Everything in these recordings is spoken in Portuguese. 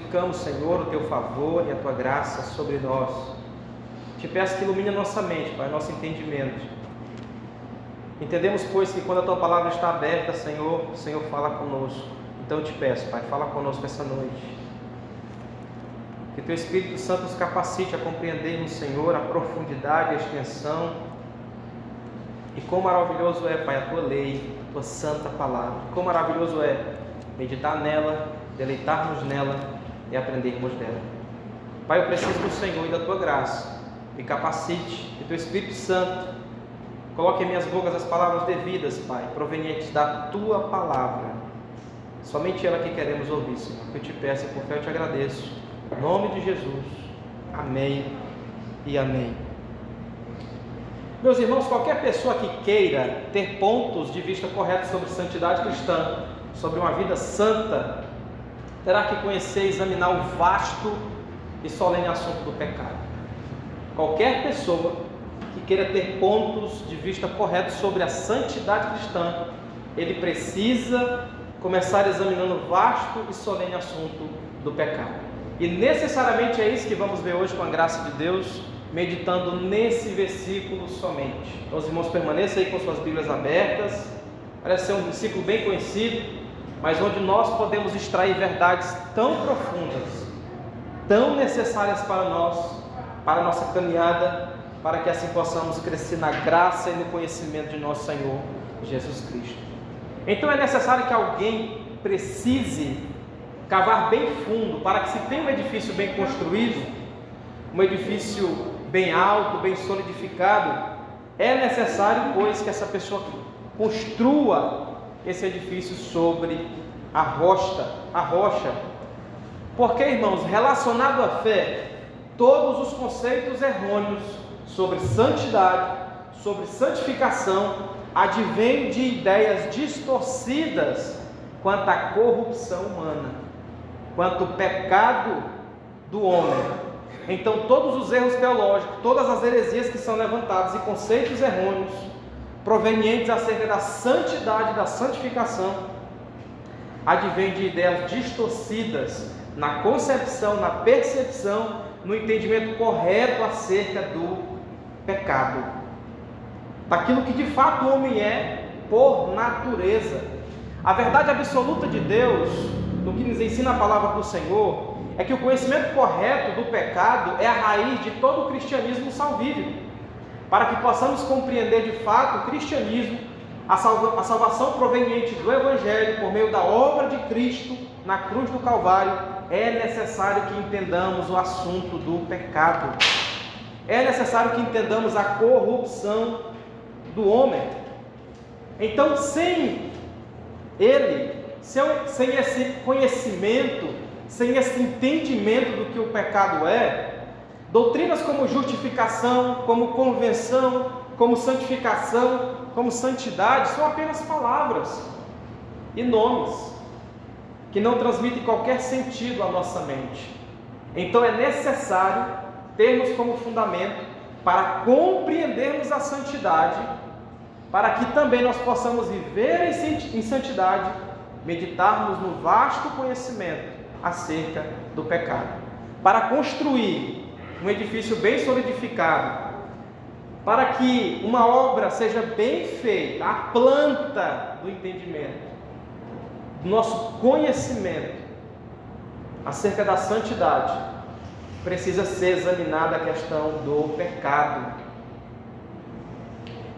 suplicamos, Senhor, o Teu favor e a Tua graça sobre nós. Te peço que ilumine a nossa mente, Pai, nosso entendimento. Entendemos, pois, que quando a Tua palavra está aberta, Senhor, o Senhor fala conosco. Então eu te peço, Pai, fala conosco essa noite. Que Teu Espírito Santo nos capacite a compreendermos, Senhor, a profundidade, a extensão. E quão maravilhoso é, Pai, a Tua lei, a Tua santa palavra. Quão maravilhoso é meditar nela, deleitarmos nela e aprendermos dela. Pai, eu preciso do Senhor e da Tua graça. Me capacite, que Teu Espírito Santo coloque em minhas bocas as palavras devidas, Pai, provenientes da Tua palavra. Somente ela que queremos ouvir, Senhor. Eu te peço e por fé eu te agradeço. Em nome de Jesus. Amém e amém. Meus irmãos, qualquer pessoa que queira ter pontos de vista corretos sobre santidade cristã, sobre uma vida santa, terá que conhecer e examinar o vasto e solene assunto do pecado. Qualquer pessoa que queira ter pontos de vista corretos sobre a santidade cristã, ele precisa começar examinando o vasto e solene assunto do pecado. E necessariamente é isso que vamos ver hoje com a graça de Deus, meditando nesse versículo somente. Então os irmãos permaneçam aí com suas Bíblias abertas. Parece ser um versículo bem conhecido, mas onde nós podemos extrair verdades tão profundas, tão necessárias para nós, para a nossa caminhada, para que assim possamos crescer na graça e no conhecimento de nosso Senhor Jesus Cristo. Então é necessário que alguém precise cavar bem fundo, para que se tenha um edifício bem construído, um edifício bem alto, bem solidificado, é necessário, pois, que essa pessoa construa esse edifício sobre a rocha. Porque, irmãos, relacionado à fé, todos os conceitos errôneos sobre santidade, sobre santificação, advêm de ideias distorcidas quanto à corrupção humana, quanto ao pecado do homem. Então todos os erros teológicos, todas as heresias que são levantadas e conceitos errôneos provenientes acerca da santidade, da santificação, advêm de ideias distorcidas na concepção, na percepção, no entendimento correto acerca do pecado, daquilo que de fato o homem é por natureza. A verdade absoluta de Deus, no que nos ensina a palavra do Senhor, é que o conhecimento correto do pecado é a raiz de todo o cristianismo salvífico. Para que possamos compreender de fato o cristianismo, a salvação proveniente do Evangelho por meio da obra de Cristo na cruz do Calvário, é necessário que entendamos o assunto do pecado. É necessário que entendamos a corrupção do homem. Então, sem esse conhecimento, sem esse entendimento do que o pecado é, doutrinas como justificação, como convenção, como santificação, como santidade, são apenas palavras e nomes que não transmitem qualquer sentido à nossa mente. Então é necessário termos como fundamento para compreendermos a santidade, para que também nós possamos viver em santidade, meditarmos no vasto conhecimento acerca do pecado, para construir um edifício bem solidificado, para que uma obra seja bem feita, a planta do entendimento, do nosso conhecimento acerca da santidade, precisa ser examinada a questão do pecado.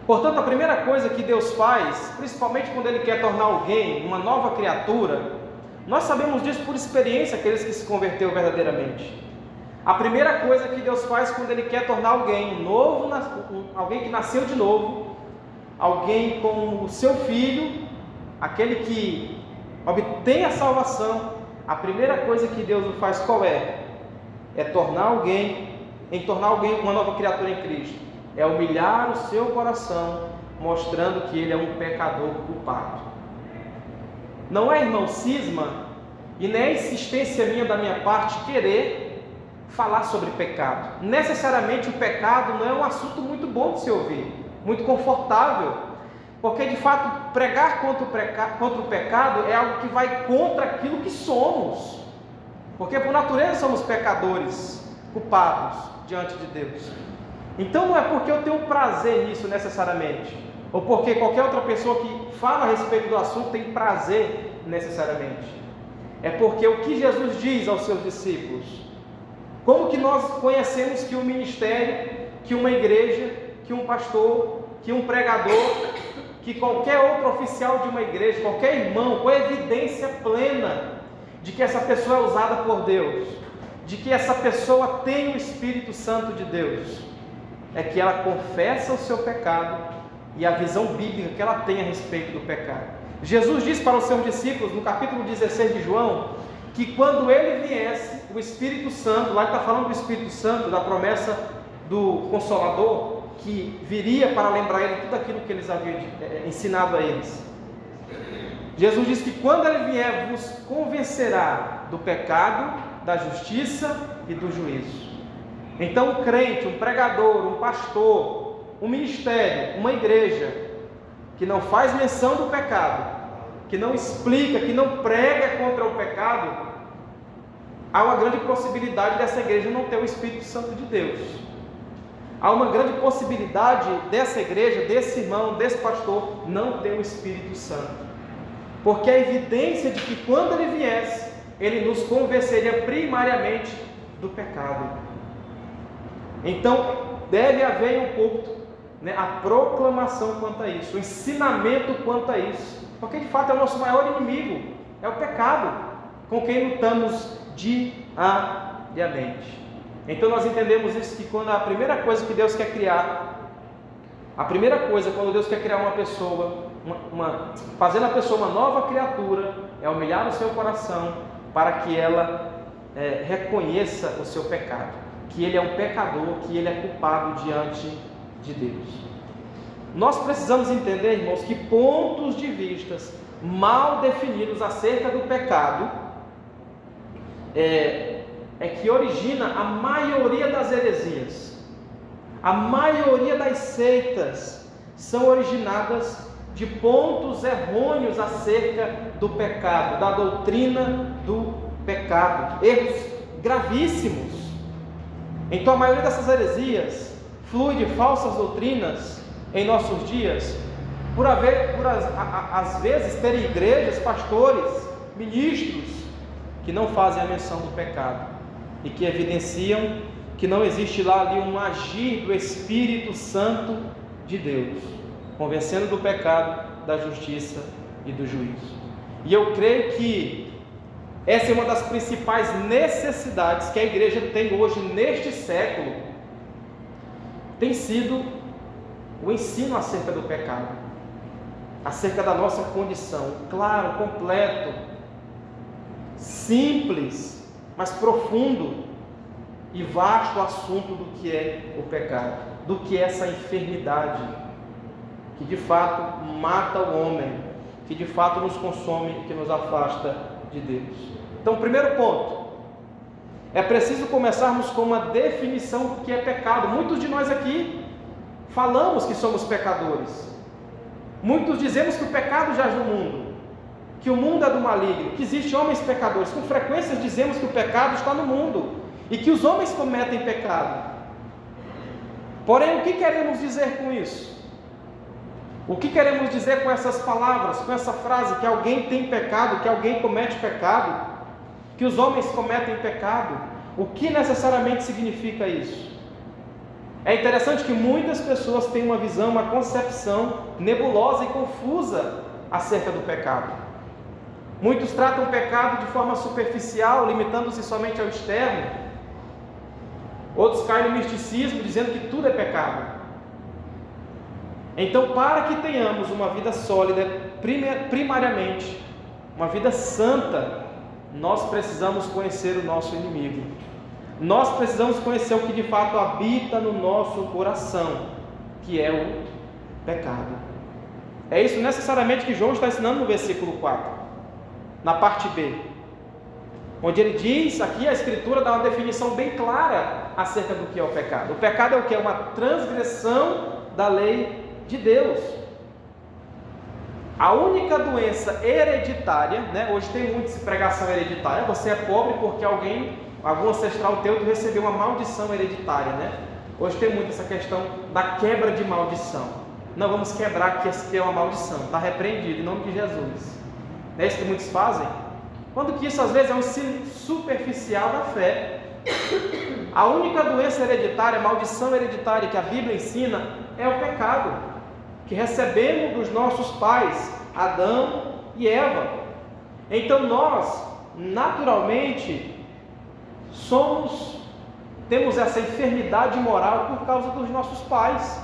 Portanto, a primeira coisa que Deus faz, principalmente quando Ele quer tornar alguém uma nova criatura, nós sabemos disso por experiência, aqueles que se converteram verdadeiramente. A primeira coisa que Deus faz quando Ele quer tornar alguém novo, alguém que nasceu de novo, alguém com o seu filho, aquele que obtém a salvação, a primeira coisa que Deus faz qual é? É tornar alguém uma nova criatura em Cristo. É humilhar o seu coração, mostrando que ele é um pecador culpado. Não é, irmão, cisma, e nem é insistência minha da minha parte querer falar sobre pecado. Necessariamente o pecado não é um assunto muito bom de se ouvir, muito confortável, porque de fato pregar contra o pecado é algo que vai contra aquilo que somos. Porque por natureza somos pecadores, culpados diante de Deus. Então não é porque eu tenho prazer nisso necessariamente, ou porque qualquer outra pessoa que fala a respeito do assunto tem prazer necessariamente. É porque o que Jesus diz aos seus discípulos, como que nós conhecemos que um ministério, que uma igreja, que um pastor, que um pregador, que qualquer outro oficial de uma igreja, qualquer irmão, com evidência plena de que essa pessoa é usada por Deus, de que essa pessoa tem o Espírito Santo de Deus, é que ela confessa o seu pecado e a visão bíblica que ela tem a respeito do pecado. Jesus disse para os seus discípulos, no capítulo 16 de João, que quando ele viesse, o Espírito Santo, lá ele está falando do Espírito Santo, da promessa do Consolador, que viria para lembrar ele tudo aquilo que eles haviam ensinado a eles. Jesus disse que quando ele vier, vos convencerá do pecado, da justiça e do juízo. Então um crente, um pregador, um pastor, um ministério, uma igreja, que não faz menção do pecado, que não explica, que não prega contra o pecado, há uma grande possibilidade dessa igreja não ter o Espírito Santo de Deus. Há uma grande possibilidade dessa igreja, desse irmão, desse pastor, não ter o Espírito Santo. Porque a evidência de que quando ele viesse, ele nos convenceria primariamente do pecado. Então, deve haver em um culto, a proclamação quanto a isso, o ensinamento quanto a isso. Porque de fato é o nosso maior inimigo, é o pecado, com quem lutamos diariamente. Então nós entendemos isso, que quando a primeira coisa que Deus quer criar, quando Deus quer criar uma pessoa, fazendo a pessoa uma nova criatura, é humilhar o seu coração para que ela reconheça o seu pecado, que ele é um pecador, que ele é culpado diante de Deus. Nós precisamos entender, irmãos, que pontos de vista mal definidos acerca do pecado é que origina a maioria das heresias. A maioria das seitas são originadas de pontos errôneos acerca do pecado, da doutrina do pecado, erros gravíssimos. Então a maioria dessas heresias flui de falsas doutrinas em nossos dias, por às vezes terem igrejas, pastores, ministros que não fazem a menção do pecado e que evidenciam que não existe lá ali um agir do Espírito Santo de Deus, convencendo do pecado, da justiça e do juízo. E eu creio que essa é uma das principais necessidades que a igreja tem hoje neste século, tem sido o ensino acerca do pecado, acerca da nossa condição, claro, completo, simples, mas profundo e vasto assunto do que é o pecado, do que é essa enfermidade que de fato mata o homem, que de fato nos consome e que nos afasta de Deus. Então, primeiro ponto, é preciso começarmos com uma definição do que é pecado. Muitos de nós aqui falamos que somos pecadores, muitos dizemos que o pecado jaz no mundo, que o mundo é do maligno, que existem homens pecadores. Com frequência dizemos que o pecado está no mundo e que os homens cometem pecado. Porém, o que queremos dizer com isso? O que queremos dizer com essas palavras, com essa frase, que alguém tem pecado, que alguém comete pecado, que os homens cometem pecado? O que necessariamente significa isso? É interessante que muitas pessoas têm uma visão, uma concepção nebulosa e confusa acerca do pecado. Muitos tratam o pecado de forma superficial, limitando-se somente ao externo. Outros caem no misticismo, dizendo que tudo é pecado. Então, para que tenhamos uma vida sólida, primariamente, uma vida santa, nós precisamos conhecer o nosso inimigo. Nós precisamos conhecer o que de fato habita no nosso coração, que é o pecado. É isso necessariamente que João está ensinando no versículo 4, na parte B, onde ele diz, aqui a Escritura dá uma definição bem clara acerca do que é o pecado. O pecado é o que? É uma transgressão da lei de Deus. A única doença hereditária, né? Hoje tem muita pregação hereditária, você é pobre porque algum ancestral teu recebeu uma maldição hereditária, né? Hoje tem muito essa questão da quebra de maldição. Não, vamos quebrar que é uma maldição, está repreendido em nome de Jesus. É isso que muitos fazem? Quando que isso às vezes é um ensino superficial da fé. A única doença hereditária, maldição hereditária que a Bíblia ensina é o pecado, que recebemos dos nossos pais, Adão e Eva. Então nós, naturalmente, temos essa enfermidade moral por causa dos nossos pais.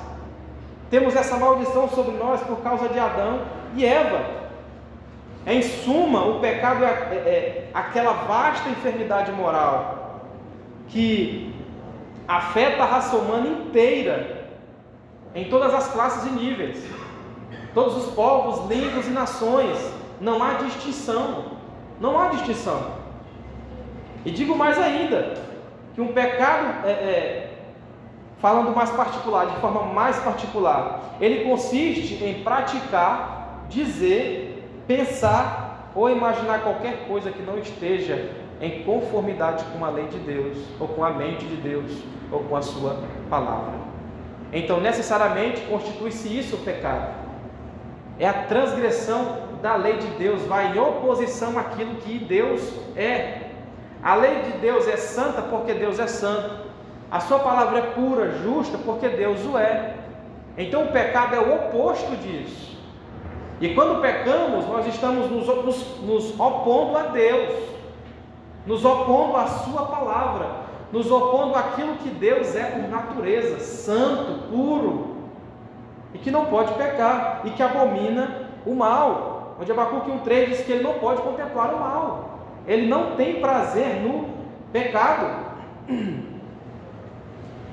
Temos essa maldição sobre nós por causa de Adão e Eva. Em suma, o pecado é aquela vasta enfermidade moral que afeta a raça humana inteira, em todas as classes e níveis, todos os povos, línguas e nações. Não há distinção. Não há distinção. E digo mais ainda, que um pecado, falando mais particular, de forma mais particular, ele consiste em praticar, dizer, pensar ou imaginar qualquer coisa que não esteja em conformidade com a lei de Deus, ou com a mente de Deus, ou com a sua palavra. Então, necessariamente, constitui-se isso o pecado. É a transgressão da lei de Deus, vai em oposição àquilo que Deus é. A lei de Deus é santa porque Deus é santo. A sua palavra é pura, justa, porque Deus o é. Então, o pecado é o oposto disso. E quando pecamos, nós estamos nos opondo a Deus, nos opondo à sua palavra, nos opondo àquilo que Deus é por natureza, santo, puro, e que não pode pecar, e que abomina o mal. Onde Abacuque 1,3 diz que ele não pode contemplar o mal, ele não tem prazer no pecado.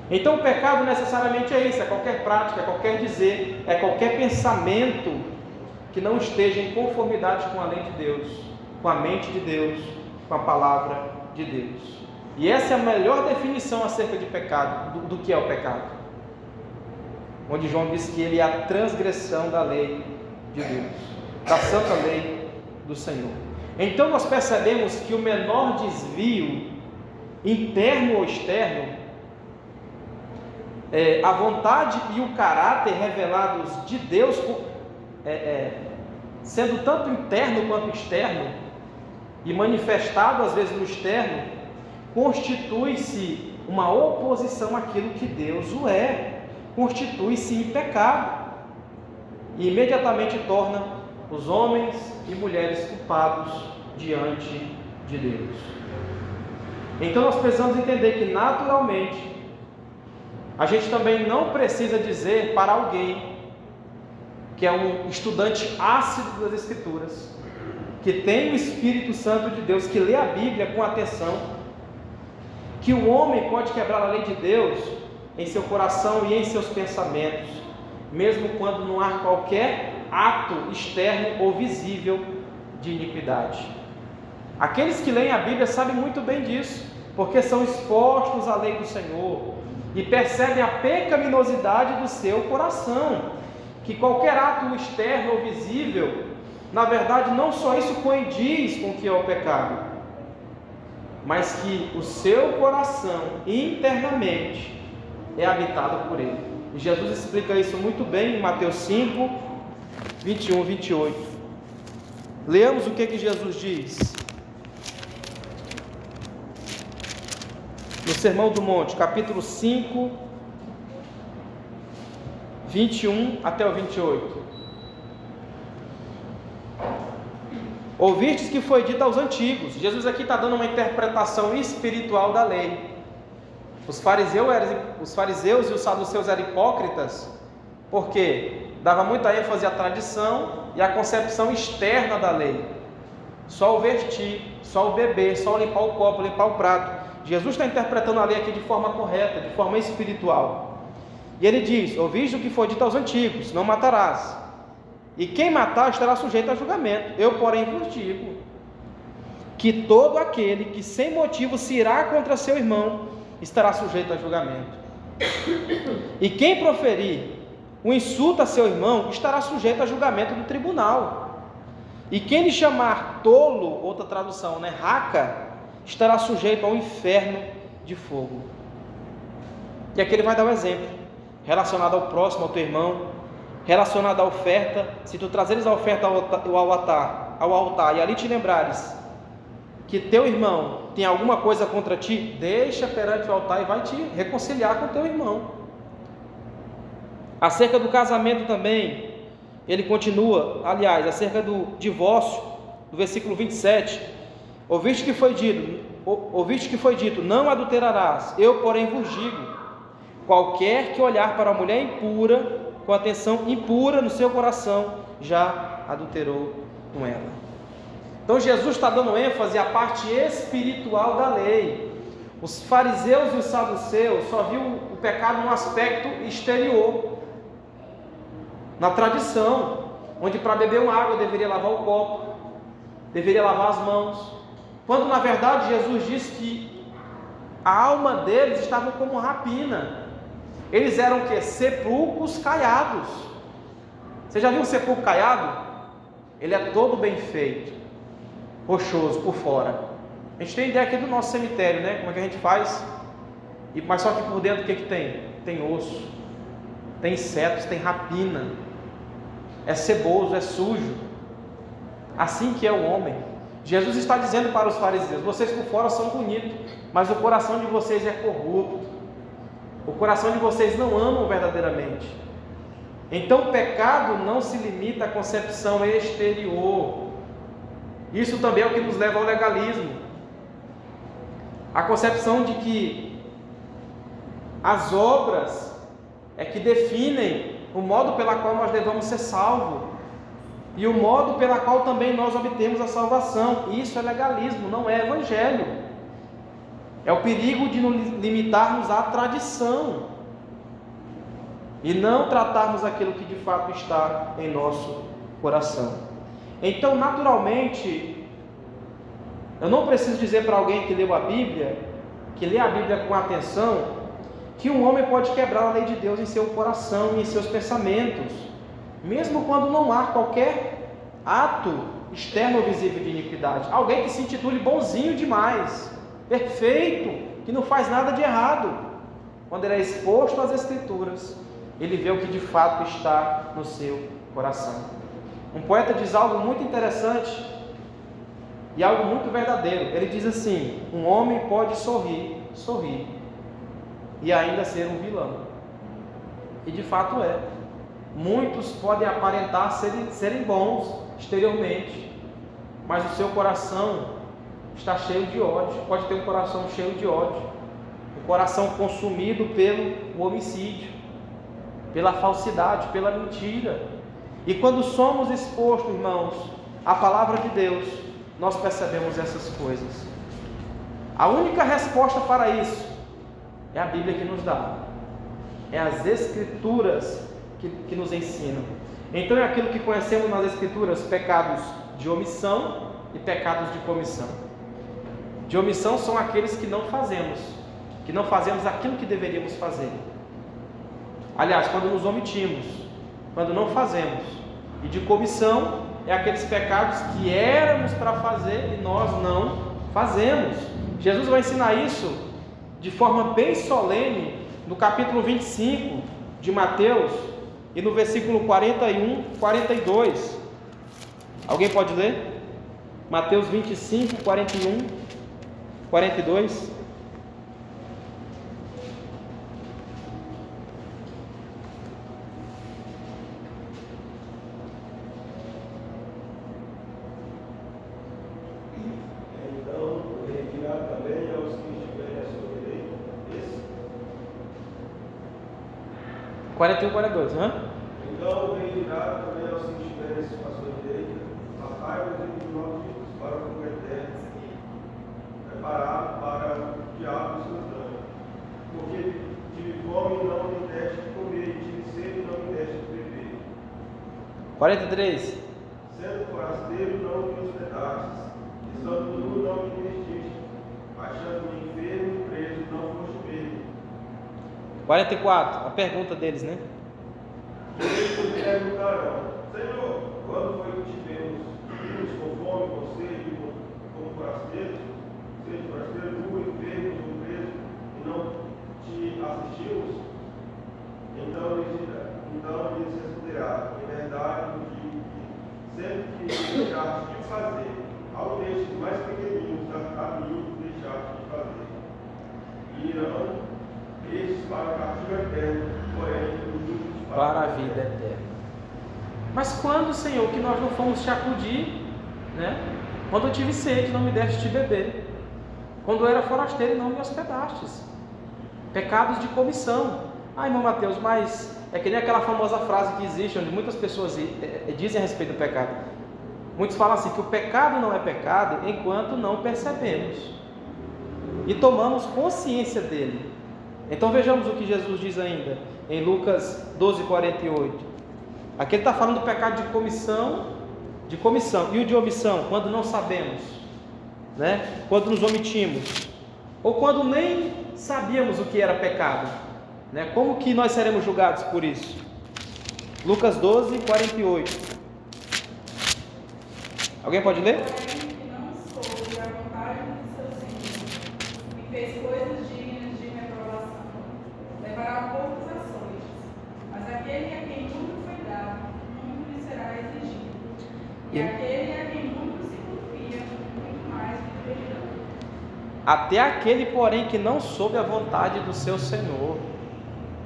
Então o pecado necessariamente é isso, é qualquer prática, é qualquer dizer, é qualquer pensamento que não esteja em conformidade com a lei de Deus, com a mente de Deus, com a palavra de Deus. E essa é a melhor definição acerca de pecado, do que é o pecado. Onde João diz que ele é a transgressão da lei de Deus, da santa lei do Senhor. Então nós percebemos que o menor desvio, interno ou externo, a vontade e o caráter revelados de Deus, sendo tanto interno quanto externo, e manifestado às vezes no externo, constitui-se uma oposição àquilo que Deus o é, constitui-se em pecado, e imediatamente torna os homens e mulheres culpados diante de Deus. Então nós precisamos entender que naturalmente a gente também não precisa dizer para alguém que é um estudante ácido das Escrituras, que tem o Espírito Santo de Deus, que lê a Bíblia com atenção, que o homem pode quebrar a lei de Deus em seu coração e em seus pensamentos, mesmo quando não há qualquer ato externo ou visível de iniquidade. Aqueles que leem a Bíblia sabem muito bem disso, porque são expostos à lei do Senhor e percebem a pecaminosidade do seu coração, que qualquer ato externo ou visível, na verdade, não só isso condiz com o que é o pecado, mas que o seu coração internamente é habitado por ele. E Jesus explica isso muito bem em Mateus 5, 21, 28. Leamos o que Jesus diz no Sermão do Monte, capítulo 5, 21 até o 28. Ouvistes que foi dito aos antigos. Jesus aqui está dando uma interpretação espiritual da lei. Os fariseus e os saduceus eram hipócritas, porque dava muita ênfase à tradição e à concepção externa da lei. Só o vestir, só o beber, só limpar o copo, limpar o prato. Jesus está interpretando a lei aqui de forma correta, de forma espiritual. E ele diz: ouviste o que foi dito aos antigos, não matarás. E quem matar estará sujeito a julgamento. Eu, porém, vos digo que todo aquele que sem motivo se irá contra seu irmão estará sujeito a julgamento. E quem proferir o insulto a seu irmão estará sujeito a julgamento do tribunal. E quem lhe chamar tolo, outra tradução, né, raca, estará sujeito ao inferno de fogo. E aqui ele vai dar um exemplo, relacionado ao próximo, ao teu irmão, relacionado à oferta. Se tu trazeres a oferta ao altar e ali te lembrares que teu irmão tem alguma coisa contra ti, deixa perante o altar e vai te reconciliar com teu irmão. Acerca do casamento também, ele continua, aliás, acerca do divórcio, do versículo 27, ouviste que foi dito, não adulterarás, eu porém vos digo, qualquer que olhar para a mulher impura, com atenção impura no seu coração, já adulterou com ela. Então Jesus está dando ênfase à parte espiritual da lei. Os fariseus e os saduceus só viam o pecado num aspecto exterior, na tradição, onde para beber uma água deveria lavar o copo, deveria lavar as mãos, quando na verdade Jesus disse que a alma deles estava como rapina. Eles eram o quê? Sepulcros caiados. Você já viu um sepulcro caiado? Ele é todo bem feito, rochoso por fora. A gente tem ideia aqui do nosso cemitério, né? Como é que a gente faz? Mas só que por dentro o que tem? Tem osso, tem insetos, tem rapina, é ceboso, é sujo. Assim que é o homem. Jesus está dizendo para os fariseus: vocês por fora são bonitos, mas o coração de vocês é corrupto. O coração de vocês não amam verdadeiramente. Então o pecado não se limita à concepção exterior. Isso também é o que nos leva ao legalismo. A concepção de que as obras é que definem o modo pela qual nós devemos ser salvos e o modo pela qual também nós obtemos a salvação. Isso é legalismo, não é evangelho. É o perigo de nos limitarmos à tradição e não tratarmos aquilo que de fato está em nosso coração. Então, naturalmente, eu não preciso dizer para alguém que leu a Bíblia, que lê a Bíblia com atenção, que um homem pode quebrar a lei de Deus em seu coração e em seus pensamentos, mesmo quando não há qualquer ato externo ou visível de iniquidade. Alguém que se intitule bonzinho demais, perfeito, que não faz nada de errado, quando ele é exposto às Escrituras, ele vê o que de fato está no seu coração. Um poeta diz algo muito interessante e algo muito verdadeiro. Ele diz assim: um homem pode sorrir e ainda ser um vilão. E de fato é. Muitos podem aparentar serem bons exteriormente, mas o seu coração está cheio de ódio. Pode ter um coração cheio de ódio, um coração consumido pelo homicídio, pela falsidade, pela mentira. E quando somos expostos, irmãos, à palavra de Deus, nós percebemos essas coisas. A única resposta para isso é a Bíblia que nos dá, é as Escrituras que nos ensinam. Então é aquilo que conhecemos nas Escrituras: pecados de omissão e pecados de comissão. De omissão são aqueles que não fazemos aquilo que deveríamos fazer. Aliás, quando nos omitimos, quando não fazemos. E de comissão é aqueles pecados que éramos para fazer e nós não fazemos. Jesus vai ensinar isso de forma bem solene no capítulo 25 de Mateus e no versículo 41, 42. Alguém pode ler? Mateus 25, 41, 42. Então, retirar também aos que estiverem à sua direita. 41, 42, Então, retirar também aos que estiverem à sua direita a raiva de inimigos para o fogo eterno, preparado para o diabo e seus anjos. Porque tive fome e não me deste de comer, e tive sede e não me deste de beber. 43. Sendo forasteiro, não me hospedastes, estando nu, não me vestiste, achando-me enfermo e preso, não foste ver. 44, a pergunta deles, né? irão estes para o castigo eterno, porém os justos para a vida eterna. Mas quando, Senhor, que nós não fomos te acudir, né? Quando eu tive sede, não me deste de beber. Quando eu era forasteiro e não me hospedastes. Pecados de comissão. Ah, irmão Mateus, mas é que nem aquela famosa frase que existe, onde muitas pessoas dizem a respeito do pecado. Muitos falam assim, que o pecado não é pecado enquanto não percebemos e tomamos consciência dele. Então vejamos o que Jesus diz ainda, em Lucas 12:48. Aqui ele está falando do pecado de comissão, e o de omissão, quando não sabemos, né? Quando nos omitimos, ou quando nem sabíamos o que era pecado, né? Como que nós seremos julgados por isso? Lucas 12:48. Alguém pode ler? Que não soube a vontade do seu Senhor e fez coisas dignas de reprovação, levará poucos açoites, mas aquele a quem muito foi dado, muito lhe será exigido, e aquele a quem muito se confia, muito mais lhe pedirão. Até aquele, porém, que não soube a vontade do seu Senhor,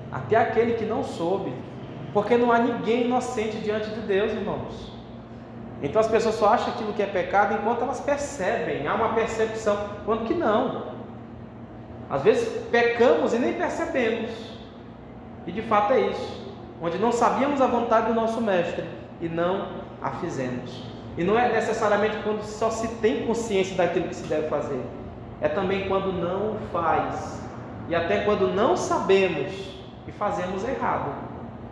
até aquele que não soube, porque não há ninguém inocente diante de Deus, irmãos. Então as pessoas só acham aquilo que é pecado enquanto elas percebem, há uma percepção, quando que não. Às vezes pecamos e nem percebemos, e de fato é isso, onde não sabíamos a vontade do nosso mestre e não a fizemos. E não é necessariamente quando só se tem consciência daquilo que se deve fazer, é também quando não faz, e até quando não sabemos e fazemos errado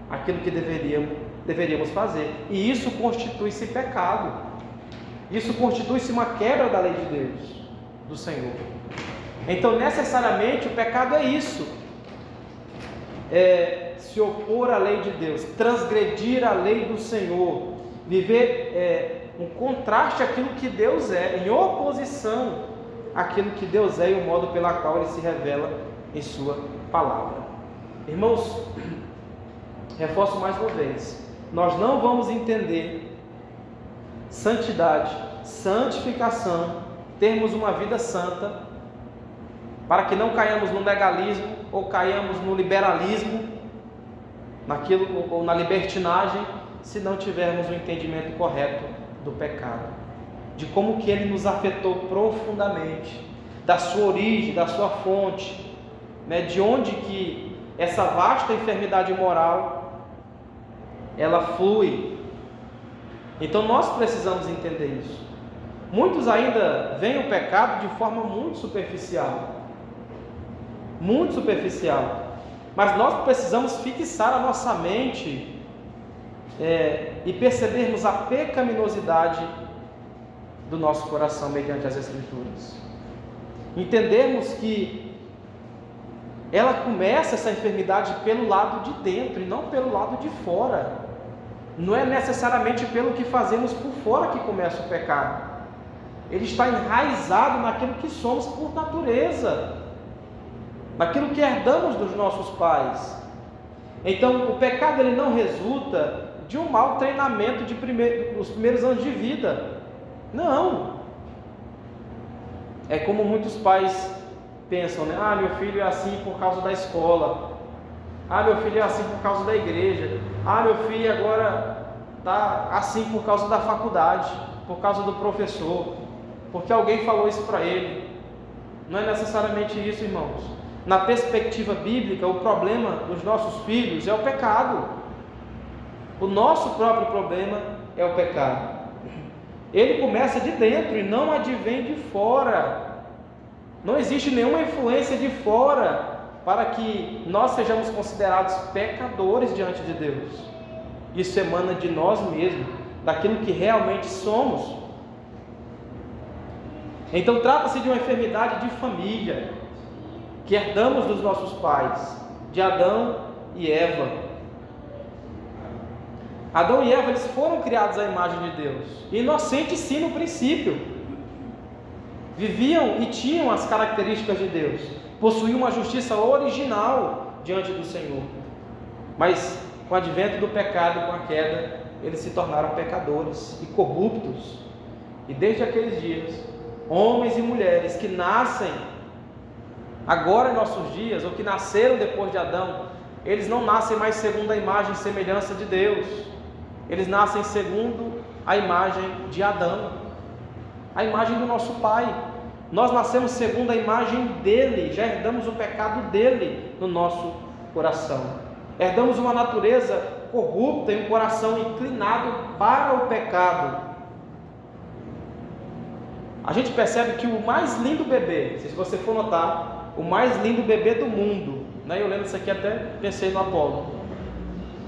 aquilo que deveríamos fazer, e isso constitui-se pecado, isso constitui-se uma quebra da lei de Deus, do Senhor. Então necessariamente o pecado é isso, se opor à lei de Deus, transgredir a lei do Senhor, viver um contraste àquilo que Deus é, em oposição àquilo que Deus é e o modo pela qual Ele se revela em sua palavra. Irmãos, reforço mais uma vez, nós não vamos entender santidade, santificação, termos uma vida santa, para que não caiamos no legalismo ou caiamos no liberalismo, naquilo ou na libertinagem, se não tivermos o entendimento correto do pecado, de como que ele nos afetou profundamente, da sua origem, da sua fonte, né, de onde que essa vasta enfermidade moral ela flui. Então nós precisamos entender isso. Muitos ainda veem o pecado de forma muito superficial, mas nós precisamos fixar a nossa mente e percebermos a pecaminosidade do nosso coração mediante as Escrituras, entendermos que ela começa, essa enfermidade, pelo lado de dentro e não pelo lado de fora. Não é necessariamente pelo que fazemos por fora que começa o pecado. Ele está enraizado naquilo que somos por natureza, naquilo que herdamos dos nossos pais. Então o pecado ele não resulta de um mau treinamento dos primeiros anos de vida. Não. É como muitos pais pensam, né? Ah, meu filho é assim por causa da escola. Ah, meu filho é assim por causa da igreja. Ah, meu filho agora está assim por causa da faculdade, por causa do professor, porque alguém falou isso para ele. Não é necessariamente isso, irmãos. Na perspectiva bíblica, o problema dos nossos filhos é o pecado. O nosso próprio problema é o pecado. Ele começa de dentro e não advém de fora. Não existe nenhuma influência de fora para que nós sejamos considerados pecadores diante de Deus. Isso emana de nós mesmos, daquilo que realmente somos. Então trata-se de uma enfermidade de família, que herdamos dos nossos pais, de Adão e Eva. Adão e Eva, eles foram criados à imagem de Deus, inocentes sim no princípio, viviam e tinham as características de Deus, possuíam uma justiça original diante do Senhor, mas com o advento do pecado, com a queda, eles se tornaram pecadores e corruptos, e desde aqueles dias, homens e mulheres que nascem agora em nossos dias, ou que nasceram depois de Adão, eles não nascem mais segundo a imagem e semelhança de Deus. Eles nascem segundo a imagem de Adão, a imagem do nosso pai. Nós nascemos segundo a imagem dele, já herdamos o pecado dele no nosso coração. Herdamos uma natureza corrupta e um coração inclinado para o pecado. A gente percebe que o mais lindo bebê, se você for notar, o mais lindo bebê do mundo, né? Eu lembro disso aqui, até pensei no Apolo.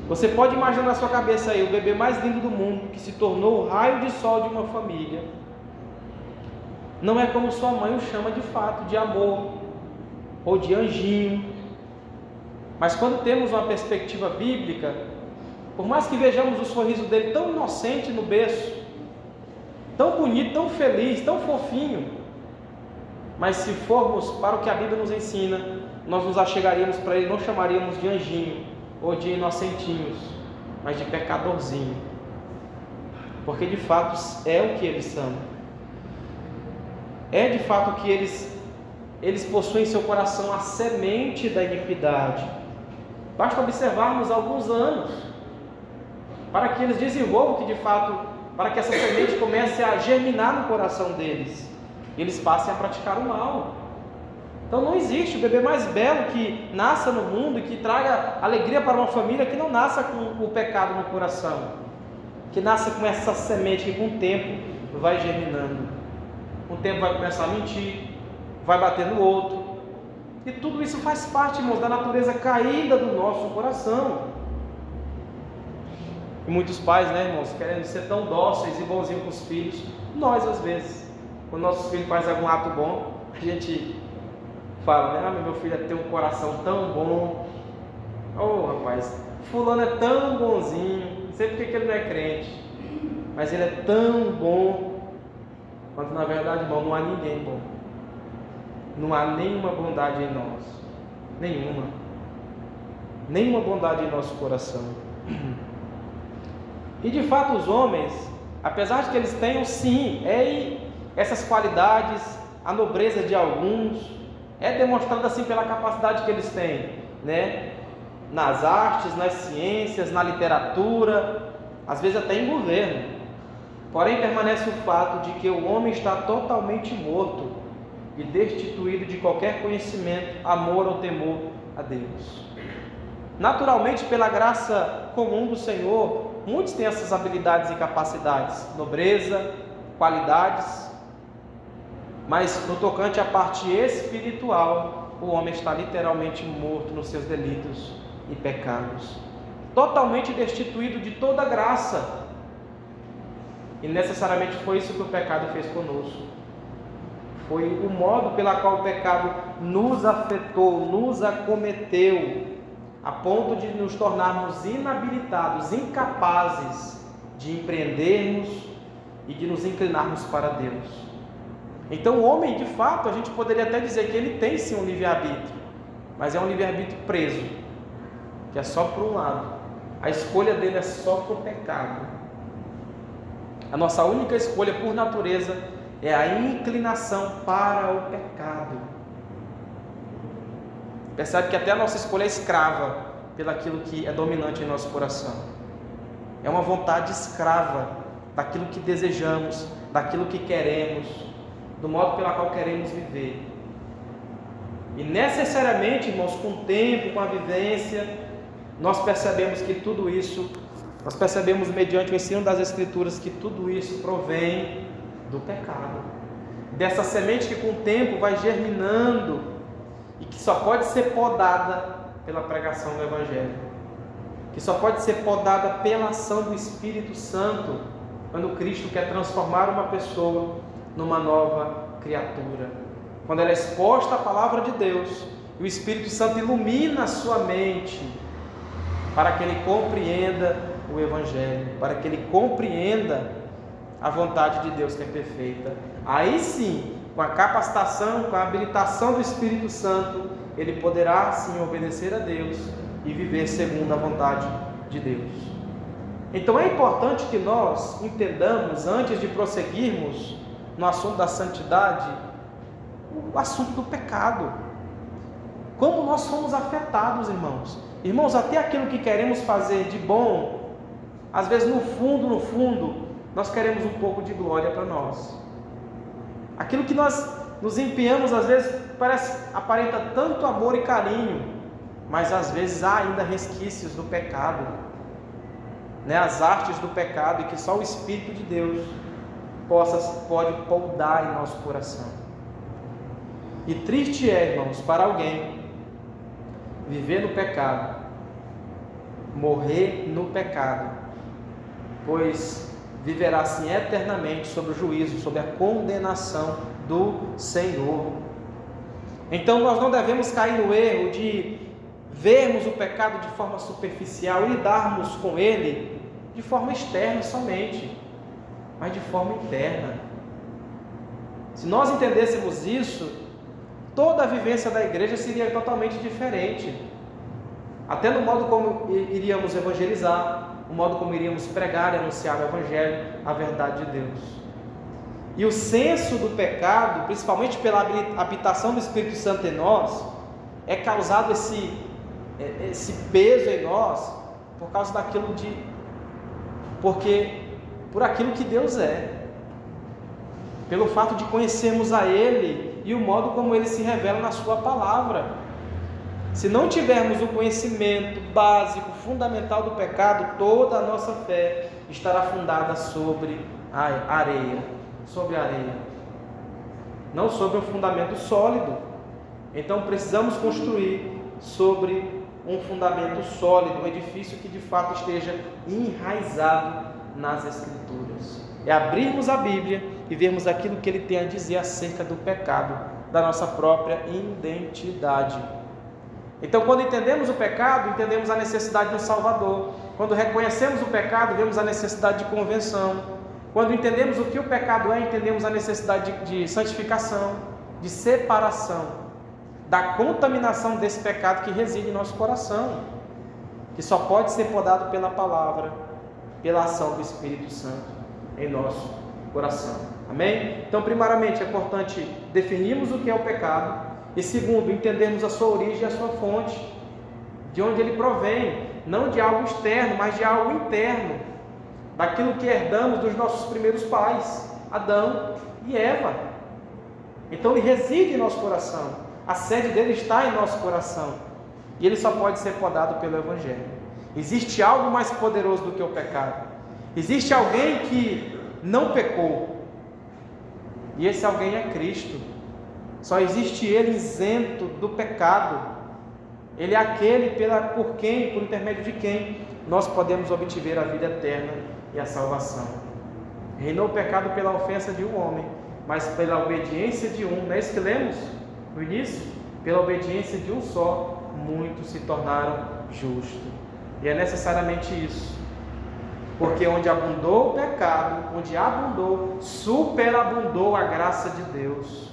Você pode imaginar na sua cabeça aí o bebê mais lindo do mundo, que se tornou o raio de sol de uma família. Não é como sua mãe o chama de fato, de amor, ou de anjinho. Mas quando temos uma perspectiva bíblica, por mais que vejamos o sorriso dele tão inocente no berço, tão bonito, tão feliz, tão fofinho, mas se formos para o que a Bíblia nos ensina, nós nos achegaríamos para ele, não chamaríamos de anjinho ou de inocentinhos, mas de pecadorzinho, porque de fato é o que eles são. É de fato que eles possuem em seu coração a semente da iniquidade. Basta observarmos alguns anos para que eles desenvolvam que de fato, para que essa semente comece a germinar no coração deles, eles passem a praticar o mal. Então não existe o bebê mais belo que nasça no mundo e que traga alegria para uma família que não nasça com o pecado no coração, que nasça com essa semente que com o tempo vai germinando. Com o tempo vai começar a mentir, vai bater no outro, e tudo isso faz parte, irmãos, da natureza caída do nosso coração. E muitos pais, né, irmãos, querendo ser tão dóceis e bonzinhos com os filhos, nós às vezes, quando nossos filhos fazem algum ato bom, a gente fala, né, meu filho tem um coração tão bom, rapaz, fulano é tão bonzinho, não sei porque que ele não é crente, mas ele é tão bom, quando na verdade, irmão, não há ninguém bom, não há nenhuma bondade em nós, nenhuma bondade em nosso coração. E de fato os homens, apesar de que eles tenham sim, essas qualidades, a nobreza de alguns, é demonstrada assim pela capacidade que eles têm, né? Nas artes, nas ciências, na literatura, às vezes até em governo. Porém permanece o fato de que o homem está totalmente morto e destituído de qualquer conhecimento, amor ou temor a Deus. Naturalmente, pela graça comum do Senhor, muitos têm essas habilidades e capacidades, nobreza, qualidades, mas no tocante à parte espiritual, o homem está literalmente morto nos seus delitos e pecados, totalmente destituído de toda graça. E necessariamente foi isso que o pecado fez conosco. Foi o modo pela qual o pecado nos afetou, nos acometeu, a ponto de nos tornarmos inabilitados, incapazes de empreendermos e de nos inclinarmos para Deus. Então o homem, de fato, a gente poderia até dizer que ele tem sim um livre-arbítrio, mas é um livre-arbítrio preso, que é só por um lado. A escolha dele é só por pecado. A nossa única escolha por natureza é a inclinação para o pecado. Percebe que até a nossa escolha é escrava pelaquilo que é dominante em nosso coração. É uma vontade escrava daquilo que desejamos, daquilo que queremos, do modo pela qual queremos viver. E necessariamente, irmãos, com o tempo, com a vivência, nós percebemos que tudo isso, nós percebemos mediante o ensino das Escrituras que tudo isso provém do pecado, dessa semente que com o tempo vai germinando e que só pode ser podada pela pregação do Evangelho, que só pode ser podada pela ação do Espírito Santo, quando Cristo quer transformar uma pessoa numa nova criatura, quando ela é exposta à palavra de Deus e o Espírito Santo ilumina a sua mente para que ele compreenda o Evangelho, para que ele compreenda a vontade de Deus que é perfeita. Aí sim, com a capacitação, com a habilitação do Espírito Santo, ele poderá sim obedecer a Deus e viver segundo a vontade de Deus. Então é importante que nós entendamos, antes de prosseguirmos no assunto da santidade, o assunto do pecado. como nós somos afetados, irmãos. Irmãos, até aquilo que queremos fazer de bom, às vezes no fundo, nós queremos um pouco de glória para nós. Aquilo que nós nos empenhamos, às vezes, aparenta tanto amor e carinho, mas às vezes há ainda resquícios do pecado, né? As artes do pecado, e que só o Espírito de Deus pode poldar em nosso coração. E triste é, irmãos, para alguém viver no pecado, morrer no pecado, pois viverá assim eternamente sob o juízo, sob a condenação do Senhor. Então nós não devemos cair no erro de vermos o pecado de forma superficial e lidarmos com ele de forma externa somente, mas de forma interna. Se nós entendêssemos isso, toda a vivência da igreja seria totalmente diferente, até no modo como iríamos evangelizar, o modo como iríamos pregar e anunciar o Evangelho, a verdade de Deus. E o senso do pecado, principalmente pela habitação do Espírito Santo em nós, é causado esse peso em nós por causa por aquilo que Deus é, pelo fato de conhecermos a Ele e o modo como Ele se revela na Sua palavra. Se não tivermos o conhecimento básico, fundamental do pecado, toda a nossa fé estará fundada sobre a areia, não sobre um fundamento sólido. Então precisamos construir sobre um fundamento sólido, um edifício que de fato esteja enraizado nas Escrituras. É abrirmos a Bíblia e vermos aquilo que Ele tem a dizer acerca do pecado, da nossa própria identidade. Então, quando entendemos o pecado, entendemos a necessidade de um Salvador. Quando reconhecemos o pecado, vemos a necessidade de convenção. Quando entendemos o que o pecado é, entendemos a necessidade de santificação, de separação, da contaminação desse pecado que reside em nosso coração, que só pode ser podado pela palavra, pela ação do Espírito Santo em nosso coração. Amém? Então, primeiramente, é importante definirmos o que é o pecado. E segundo, entendermos a sua origem e a sua fonte, de onde ele provém, não de algo externo, mas de algo interno, daquilo que herdamos dos nossos primeiros pais, Adão e Eva. Então ele reside em nosso coração, a sede dele está em nosso coração, e ele só pode ser podado pelo Evangelho. Existe algo mais poderoso do que o pecado, existe alguém que não pecou, e esse alguém é Cristo. Só existe Ele isento do pecado. Ele é aquele por intermédio de quem nós podemos obter a vida eterna e a salvação. Reinou o pecado pela ofensa de um homem, mas pela obediência de um, não é isso que lemos no início? Pela obediência de um só, muitos se tornaram justos. E é necessariamente isso, porque onde abundou o pecado, superabundou a graça de Deus.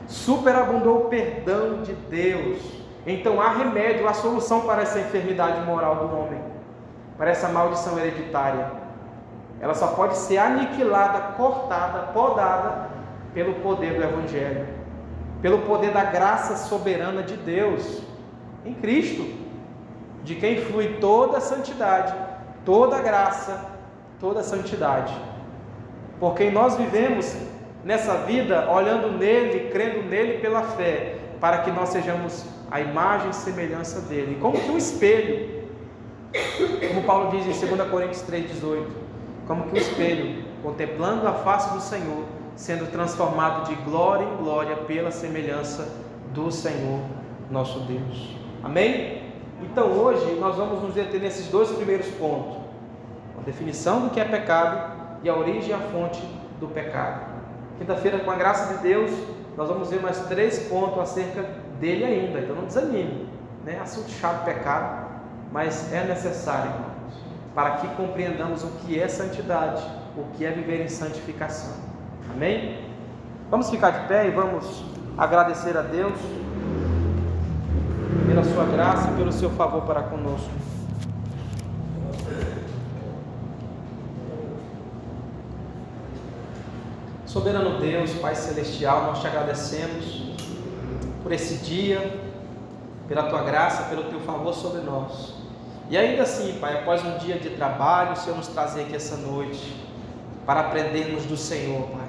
Superabundou o perdão de Deus. Então há remédio, há solução para essa enfermidade moral do homem, para essa maldição hereditária. Ela só pode ser aniquilada, cortada, podada pelo poder do Evangelho, pelo poder da graça soberana de Deus em Cristo, de quem flui toda a santidade, toda a graça, toda a santidade. Por quem nós vivemos nessa vida, olhando nele, crendo nele pela fé, para que nós sejamos a imagem e semelhança dele, como que um espelho, como Paulo diz em 2 Coríntios 3,18, como que um espelho, contemplando a face do Senhor, sendo transformado de glória em glória pela semelhança do Senhor nosso Deus. Amém? Então hoje nós vamos nos deter nesses dois primeiros pontos, a definição do que é pecado e a origem e a fonte do pecado. Quinta-feira, com a graça de Deus, nós vamos ver mais 3 pontos acerca dele ainda, então não desanime, né? Assunto chato, pecado, mas é necessário, irmãos, para que compreendamos o que é santidade, o que é viver em santificação. Amém? Vamos ficar de pé e vamos agradecer a Deus pela sua graça e pelo seu favor para conosco. Soberano Deus, Pai Celestial, nós te agradecemos por esse dia, pela tua graça, pelo teu favor sobre nós. E ainda assim, Pai, após um dia de trabalho, o Senhor nos trazer aqui essa noite para aprendermos do Senhor, Pai,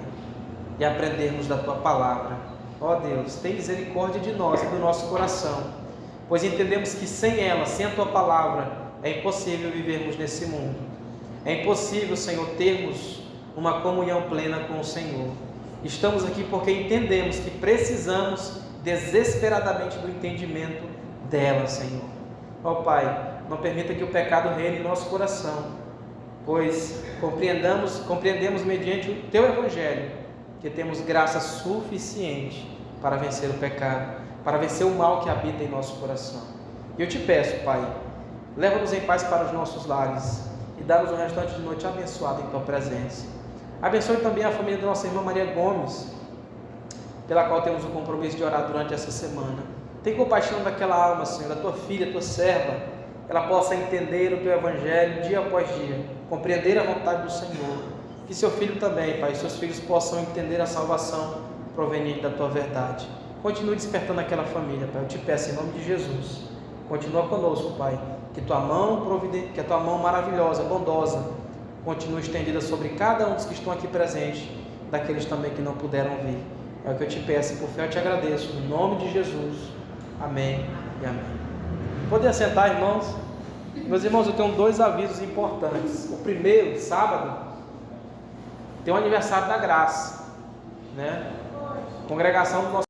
e aprendermos da tua palavra. Ó Deus, tem misericórdia de nós e do nosso coração, pois entendemos que sem ela, sem a tua palavra, é impossível vivermos nesse mundo. É impossível, Senhor, termos uma comunhão plena com o Senhor. Estamos aqui porque entendemos que precisamos desesperadamente do entendimento dela, Senhor. Ó Pai, não permita que o pecado reine em nosso coração, pois compreendemos mediante o Teu Evangelho que temos graça suficiente para vencer o pecado, para vencer o mal que habita em nosso coração. E eu te peço, Pai, leva-nos em paz para os nossos lares e dá-nos um restante de noite abençoado em Tua presença. Abençoe também a família da nossa irmã Maria Gomes, pela qual temos o compromisso de orar durante essa semana. Tem compaixão daquela alma, Senhor, da Tua filha, Tua serva, que ela possa entender o Teu Evangelho dia após dia, compreender a vontade do Senhor. Que seu filho também, Pai, seus filhos possam entender a salvação proveniente da Tua verdade. Continue despertando aquela família, Pai, eu te peço em nome de Jesus. Continua conosco, Pai, que Tua mão maravilhosa, bondosa, continue estendida sobre cada um dos que estão aqui presentes, daqueles também que não puderam vir. É o que eu te peço, por fé eu te agradeço, no nome de Jesus. Amém e amém. Podem assentar, irmãos? Meus irmãos, eu tenho 2 avisos importantes. O primeiro, sábado, tem o aniversário da graça, né? Congregação do nosso